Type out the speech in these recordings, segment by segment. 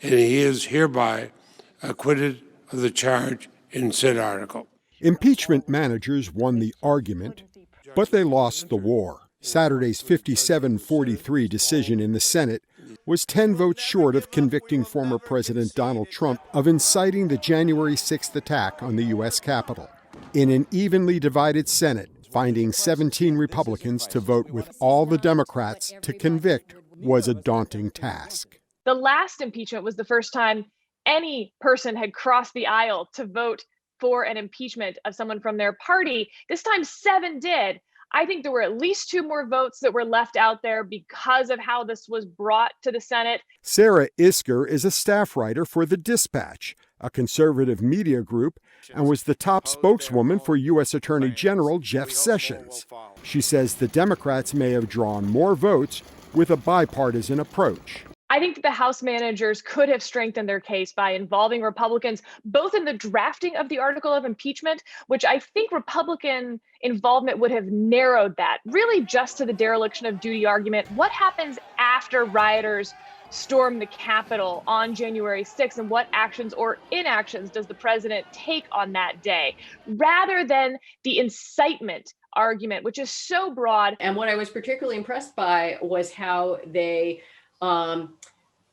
and he is hereby acquitted of the charge in said article. Impeachment managers won the argument, but they lost the war. Saturday's 57-43 decision in the Senate was 10 votes short of convicting former President Donald Trump of inciting the January 6th attack on the U.S. Capitol. In an evenly divided Senate, finding 17 Republicans to vote with all the Democrats to convict was a daunting task. The last impeachment was the first time any person had crossed the aisle to vote for an impeachment of someone from their party. This time, 7 did. I think there were at least 2 more votes that were left out there because of how this was brought to the Senate. Sarah Isker is a staff writer for The Dispatch, a conservative media group, and was the top spokeswoman for U.S. Attorney General Jeff Sessions. She says the Democrats may have drawn more votes with a bipartisan approach. I think the House managers could have strengthened their case by involving Republicans, both in the drafting of the article of impeachment, which I think Republican involvement would have narrowed that, really just to the dereliction of duty argument. What happens after rioters storm the Capitol on January 6th, and what actions or inactions does the president take on that day, rather than the incitement argument, which is so broad. And what I was particularly impressed by was how they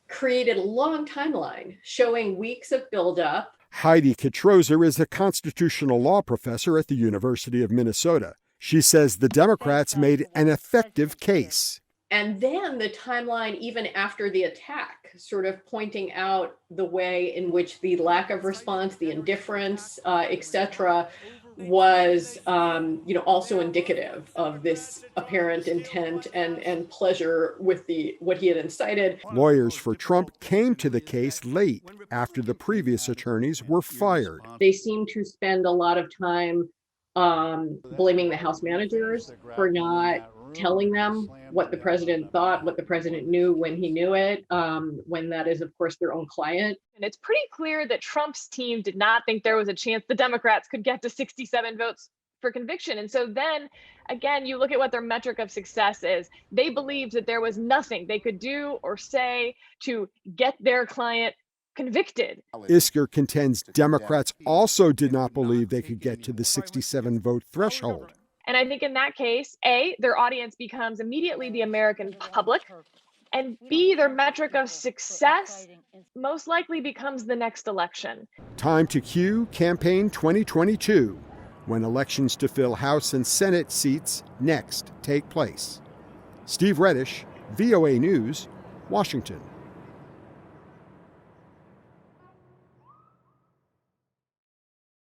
created a long timeline showing weeks of buildup. Heidi Kitroser is a constitutional law professor at the University of Minnesota. She says the Democrats made an effective case. And then the timeline, even after the attack, sort of pointing out the way in which the lack of response, the indifference, et cetera, was also indicative of this apparent intent and pleasure with what he had incited. Lawyers for Trump came to the case late after the previous attorneys were fired. They seem to spend a lot of time blaming the House managers for not telling them what the president thought, what the president knew when he knew it, when that is, of course, their own client. And it's pretty clear that Trump's team did not think there was a chance the Democrats could get to 67 votes for conviction. And so then, again, you look at what their metric of success is. They believed that there was nothing they could do or say to get their client convicted. Isker contends Democrats also did not believe they could get to the 67 vote threshold. And I think in that case, A, their audience becomes immediately the American public, and B, their metric of success most likely becomes the next election. Time to cue campaign 2022, when elections to fill House and Senate seats next take place. Steve Reddish, VOA News, Washington.